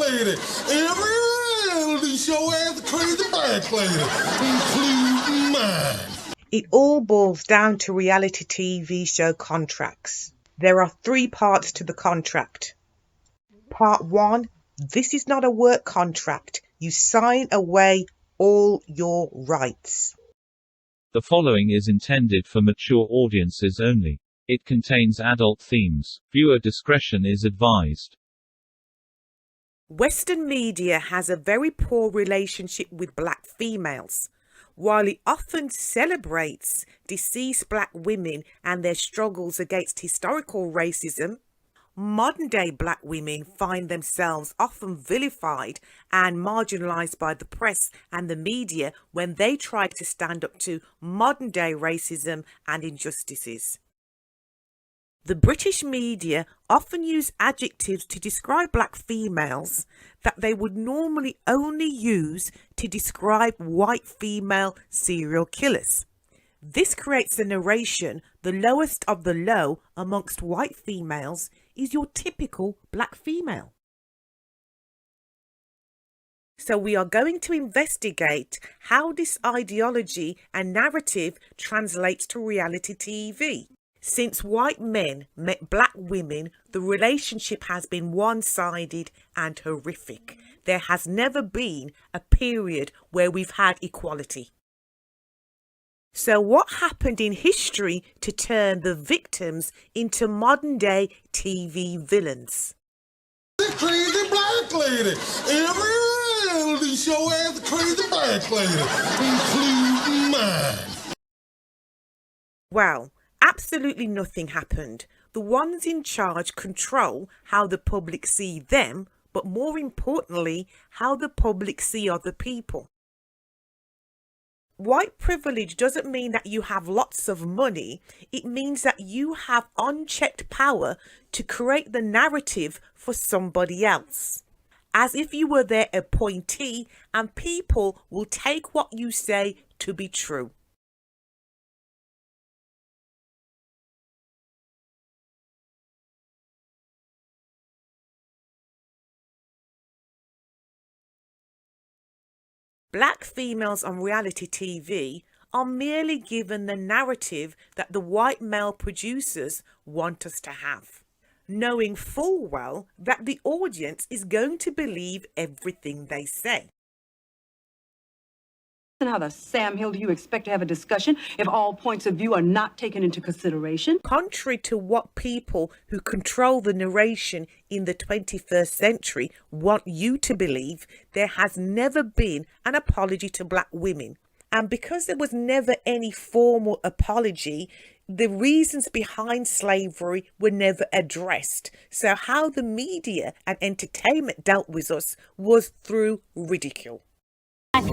lady. Every reality show has a crazy black lady, including mine. It all boils down to reality TV show contracts. There are 3 parts to the contract. Part 1, this is not a work contract. You sign away all your rights. The following is intended for mature audiences only. It contains adult themes. Viewer discretion is advised. Western media has a very poor relationship with black females. While it often celebrates deceased black women and their struggles against historical racism, modern-day black women find themselves often vilified and marginalised by the press and the media when they try to stand up to modern-day racism and injustices. The British media often use adjectives to describe black females that they would normally only use to describe white female serial killers. This creates a narration the lowest of the low amongst white females is your typical black female. So we are going to investigate how this ideology and narrative translates to reality TV. Since white men met black women, the relationship has been one-sided and horrific. There has never been a period where we've had equality. So what happened in history to turn the victims into modern-day TV villains? The crazy black lady. Every reality show has a crazy black lady, including mine. Well, absolutely nothing happened. The ones in charge control how the public see them, but more importantly, how the public see other people. White privilege doesn't mean that you have lots of money. It means that you have unchecked power to create the narrative for somebody else, as if you were their appointee, and people will take what you say to be true. Black females on reality TV are merely given the narrative that the white male producers want us to have, knowing full well that the audience is going to believe everything they say. And how the Sam Hill do you expect to have a discussion if all points of view are not taken into consideration? Contrary to what people who control the narration in the 21st century want you to believe, there has never been an apology to black women. And because there was never any formal apology, the reasons behind slavery were never addressed. So how the media and entertainment dealt with us was through ridicule.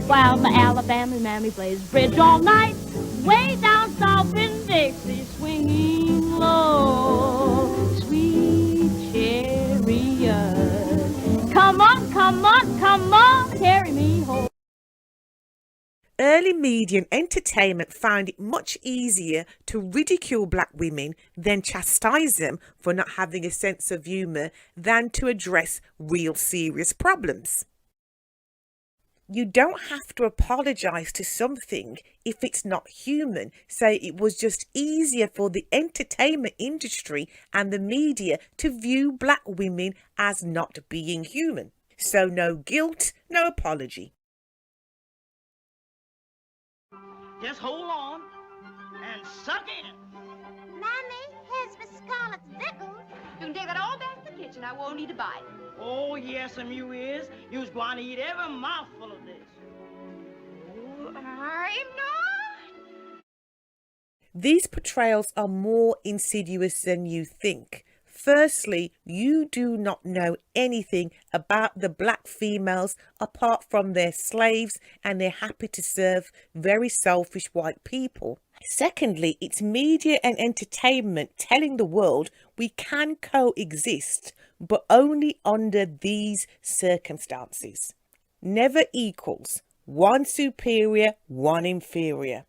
While the Alabama mammy plays bridge all night, way down south in Dixie, swinging low, sweet chariot. Come on, come on, come on, carry me home. Early media and entertainment found it much easier to ridicule black women than chastise them for not having a sense of humour than to address real serious problems. You don't have to apologise to something if it's not human. So it was just easier for the entertainment industry and the media to view black women as not being human. So no guilt, no apology. Just hold on and suck in. Mammy, here's for Scarlet's Vickles. You can take that all back to the kitchen. I won't need to buy it. Oh, yes, you is. You's going to eat every mouthful of this. Oh, I'm not. These portrayals are more insidious than you think. Firstly, you do not know anything about the black females apart from their slaves, and they're happy to serve very selfish white people. Secondly, it's media and entertainment telling the world we can coexist, but only under these circumstances. Never equals. One superior, one inferior.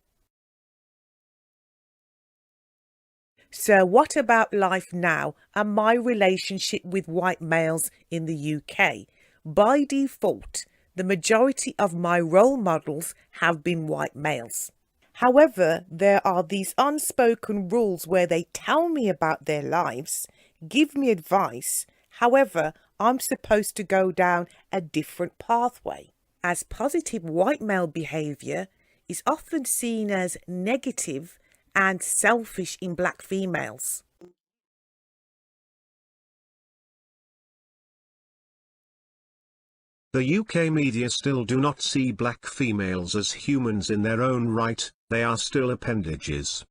So what about life now and my relationship with white males in the UK? by default, the majority of my role models have been white males. However, there are these unspoken rules where they tell me about their lives, give me advice. However, I'm supposed to go down a different pathway, as positive white male behaviour is often seen as negative and selfish in black females. The UK media still do not see black females as humans in their own right, they are still appendages.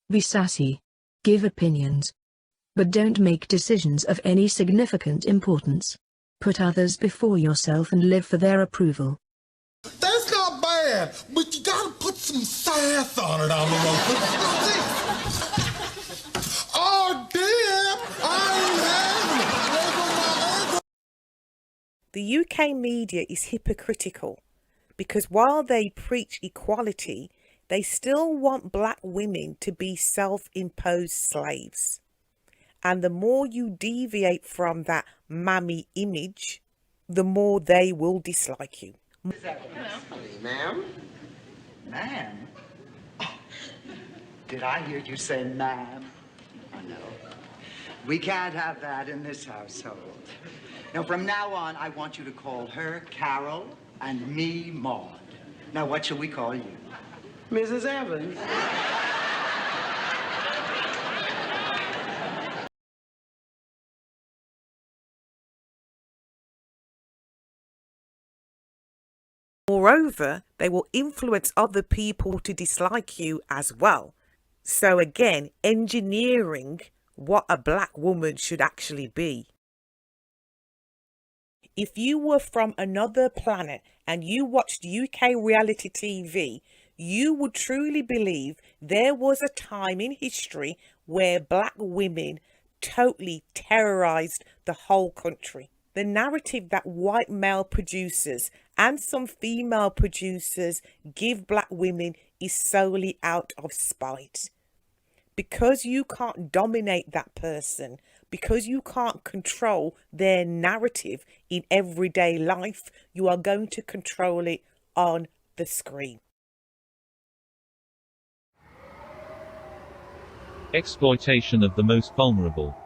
Be sassy. Give opinions. But don't make decisions of any significant importance. Put others before yourself and live for their approval. That's not bad, but you gotta put some sass on it on the road. Oh, damn! I ain't having it. The UK media is hypocritical because while they preach equality, they still want black women to be self-imposed slaves. And the more you deviate from that mammy image, the more they will dislike you. Ma'am? Ma'am? Did I hear you say ma'am? Oh, no. We can't have that in this household. Now, from now on, I want you to call her Carol and me Maud. Now, what shall we call you? Mrs. Evans. Moreover, they will influence other people to dislike you as well. So again, engineering what a black woman should actually be. If you were from another planet and you watched UK reality TV, you would truly believe there was a time in history where black women totally terrorized the whole country. The narrative that white male producers and some female producers give black women is solely out of spite. Because you can't dominate that person, because you can't control their narrative in everyday life, you are going to control it on the screen. Exploitation of the most vulnerable.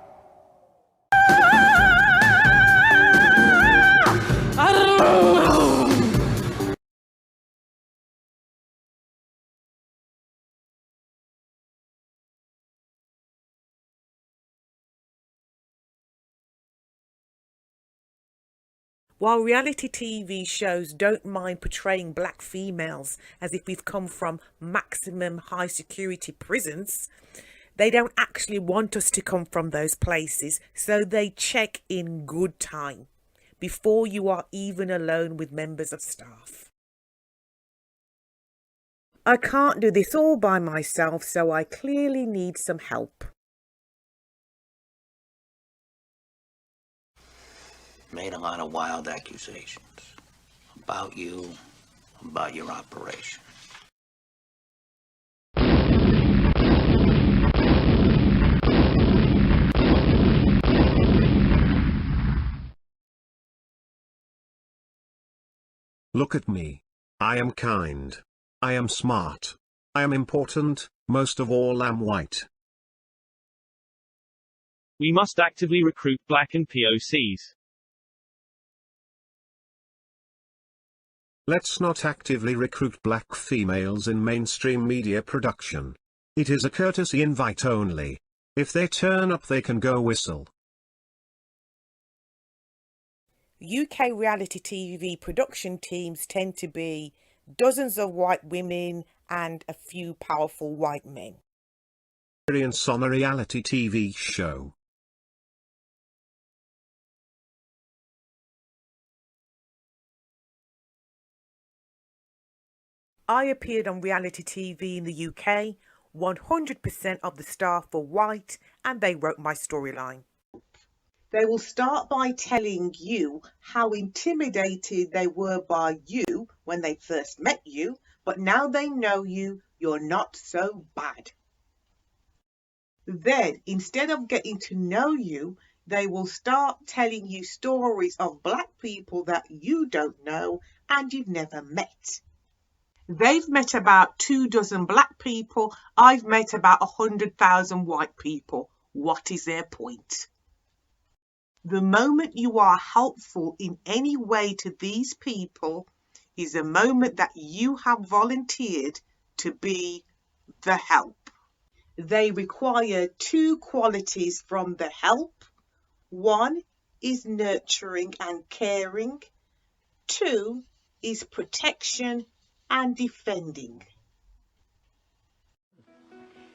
While reality TV shows don't mind portraying black females as if we've come from maximum high security prisons, they don't actually want us to come from those places, so they check in good time before you are even alone with members of staff. I can't do this all by myself, so I clearly need some help. Made a lot of wild accusations about you, about your operation. Look at me. I am kind. I am smart. I am important, most of all I'm white. We must actively recruit black and POCs. Let's not actively recruit black females in mainstream media production. It is a courtesy invite only. If they turn up, they can go whistle. UK reality TV production teams tend to be dozens of white women and a few powerful white men. Experience on a reality TV show. I appeared on reality TV in the UK. 100% of the staff were white and they wrote my storyline. They will start by telling you how intimidated they were by you when they first met you, but now they know you, you're not so bad. Then, instead of getting to know you, They will start telling you stories of black people that you don't know and you've never met. They've met about 24 black people. I've met about 100,000 white people. What is their point? The moment you are helpful in any way to these people is the moment that you have volunteered to be the help. They require 2 qualities from the help. 1 is nurturing and caring. 2 is protection and defending.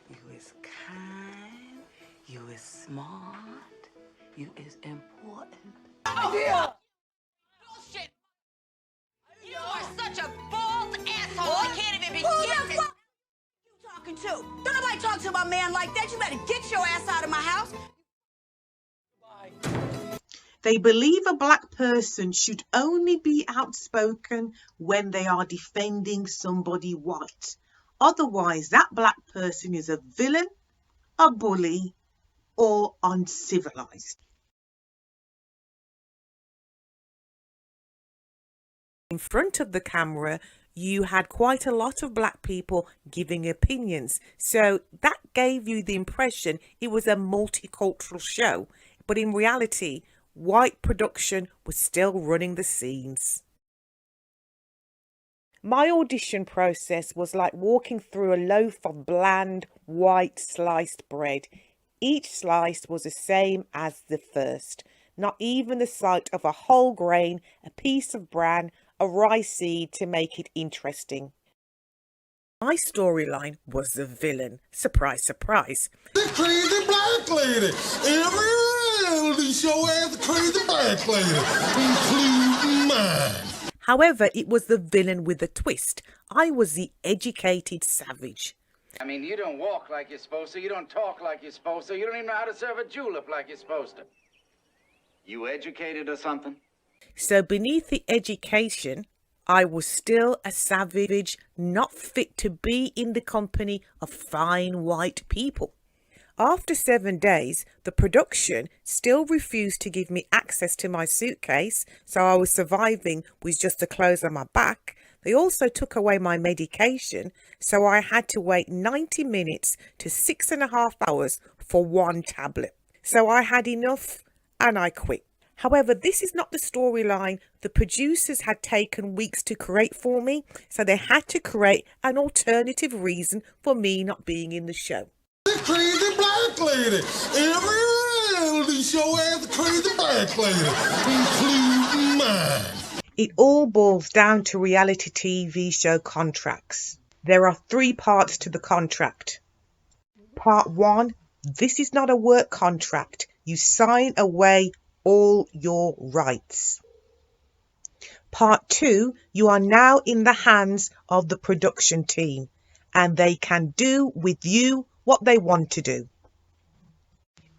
You is kind, you is smart, you is important. Idea! Bullshit! You are such a bald asshole. I can't even begin to... Who you talking to? Don't nobody talk to my man like that. You better get your ass out of my house. They believe a black person should only be outspoken when they are defending somebody white. Otherwise, that black person is a villain, a bully, or uncivilized. In front of the camera, you had quite a lot of black people giving opinions. So that gave you the impression it was a multicultural show. But in reality, white production was still running the scenes. My audition process was like walking through a loaf of bland, white sliced bread. Each slice was the same as the first. Not even the sight of a whole grain, a piece of bran, a rice seed to make it interesting. My storyline was the villain. Surprise, surprise. The crazy black lady. Every reality show has a crazy black lady, including mine. However, it was the villain with a twist. I was the educated savage. I mean, you don't walk like you're supposed to, you don't talk like you're supposed to, you don't even know how to serve a julep like you're supposed to. You educated or something? So beneath the education, I was still a savage, not fit to be in the company of fine white people. After 7 days, the production still refused to give me access to my suitcase, so I was surviving with just the clothes on my back. They also took away my medication, so I had to wait 90 minutes to 6.5 hours for 1 tablet. So I had enough and I quit. However, this is not the storyline the producers had taken weeks to create for me, so they had to create an alternative reason for me not being in the show. The crazy black lady. Every reality show has a crazy black lady, including mine. It all boils down to reality TV show contracts. There are 3 parts to the contract. Part 1, this is not a work contract. You sign away all your rights. Part 2, you are now in the hands of the production team and they can do with you what they want to do.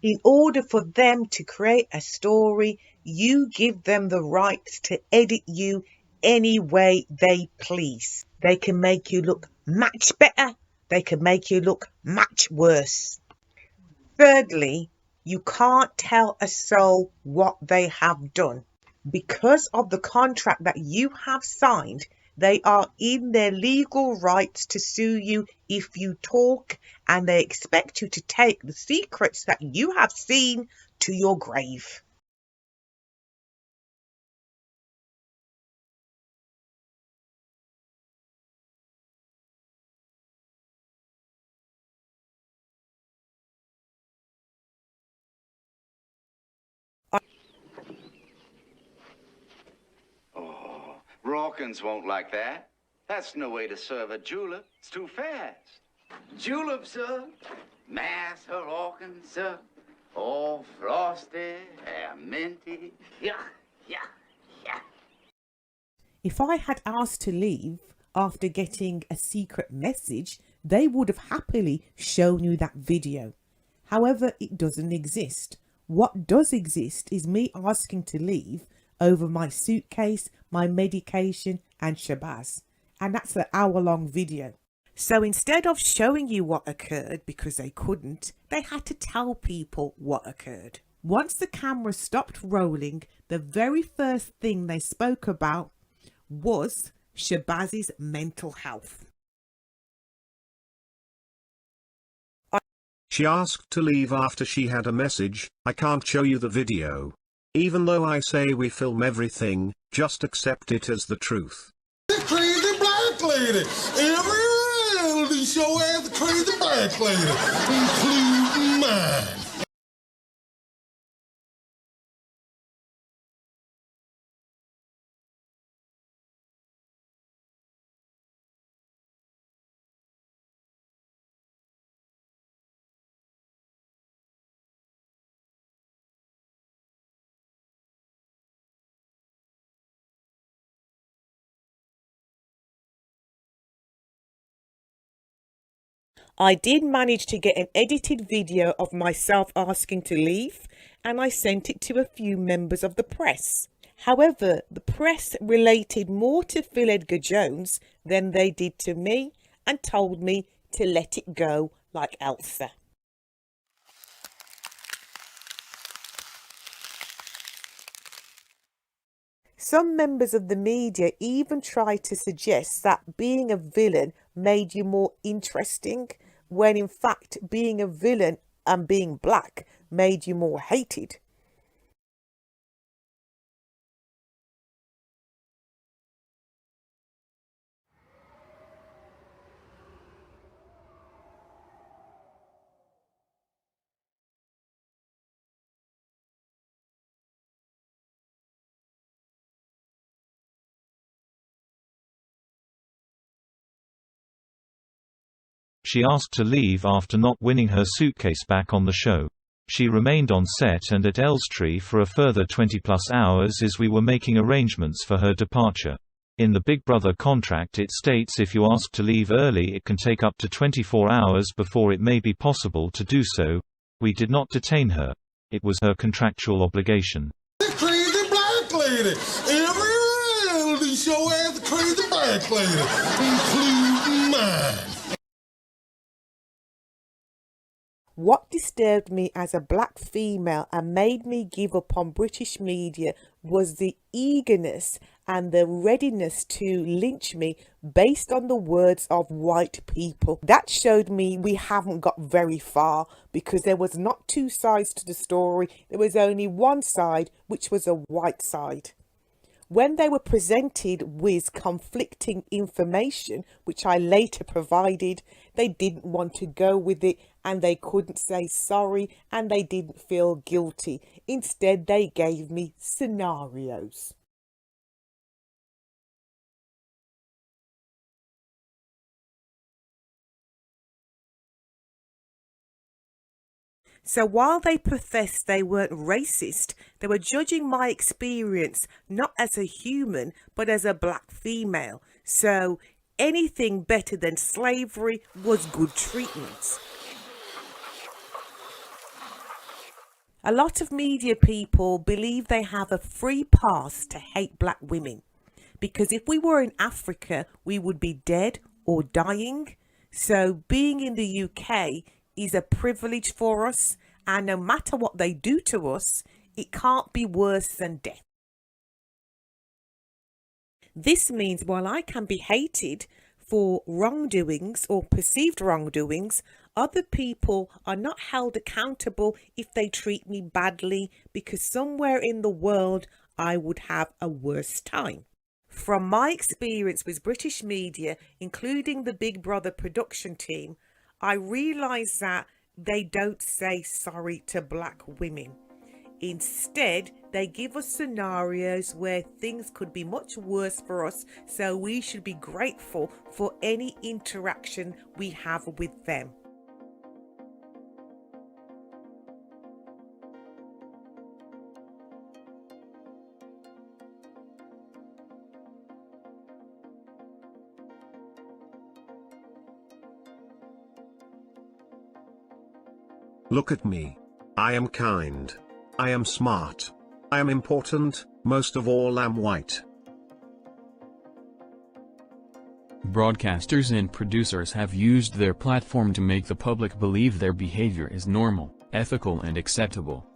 In order for them to create a story, you give them the rights to edit you any way they please. They can make you look much better. They can make you look much worse. Thirdly, you can't tell a soul what they have done. Because of the contract that you have signed, they are in their legal rights to sue you if you talk, and they expect you to take the secrets that you have seen to your grave. Rawkins won't like that. That's no way to serve a julep. It's too fast. Julep, sir. Master Rawkins, sir. All frosty and minty. Yeah, yeah, yeah. If I had asked to leave after getting a secret message, they would have happily shown you that video. However, it doesn't exist. What does exist is me asking to leave over my suitcase, my medication and Shabazz. And that's an hour-long video. So instead of showing you what occurred because they couldn't, they had to tell people what occurred. Once the camera stopped rolling, the very first thing they spoke about was Shabazzi's mental health. She asked to leave after she had a message. I can't show you the video. Even though I say we film everything, just accept it as the truth. The crazy black lady. Every reality show has a crazy black lady, including mine. I did manage to get an edited video of myself asking to leave, and I sent it to a few members of the press. However, the press related more to Phil Edgar-Jones than they did to me and told me to let it go like Elsa. Some members of the media even tried to suggest that being a villain made you more interesting, when in fact being a villain and being black made you more hated. She asked to leave after not winning her suitcase back on the show. She remained on set and at Elstree for a further 20+ hours as we were making arrangements for her departure. In the Big Brother contract it states if you ask to leave early it can take up to 24 hours before it may be possible to do so. We did not detain her. It was her contractual obligation. The crazy black lady. Every reality show has a crazy black lady, including mine. What disturbed me as a black female and made me give up on British media was the eagerness and the readiness to lynch me based on the words of white people. That showed me we haven't got very far, because there was not two sides to the story. There was only one side, which was a white side. When they were presented with conflicting information, which I later provided, they didn't want to go with it, and they couldn't say sorry, and they didn't feel guilty. Instead, they gave me scenarios. So while they professed they weren't racist, they were judging my experience not as a human, but as a black female. So anything better than slavery was good treatment. A lot of media people believe they have a free pass to hate black women, because if we were in Africa, we would be dead or dying. So being in the UK is a privilege for us, and no matter what they do to us, it can't be worse than death. This means while I can be hated for wrongdoings or perceived wrongdoings, other people are not held accountable if they treat me badly, because somewhere in the world I would have a worse time. From my experience with British media, including the Big Brother production team, I realise that they don't say sorry to black women. Instead, they give us scenarios where things could be much worse for us, so we should be grateful for any interaction we have with them. Look at me. I am kind. I am smart. I am important, most of all I'm white. Broadcasters and producers have used their platform to make the public believe their behavior is normal, ethical and acceptable.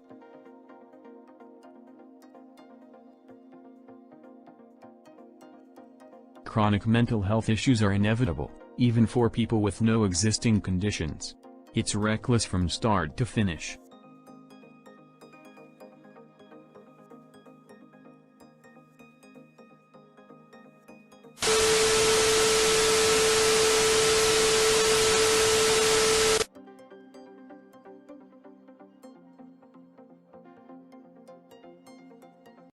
chronic mental health issues are inevitable, even for people with no existing conditions. It's reckless from start to finish.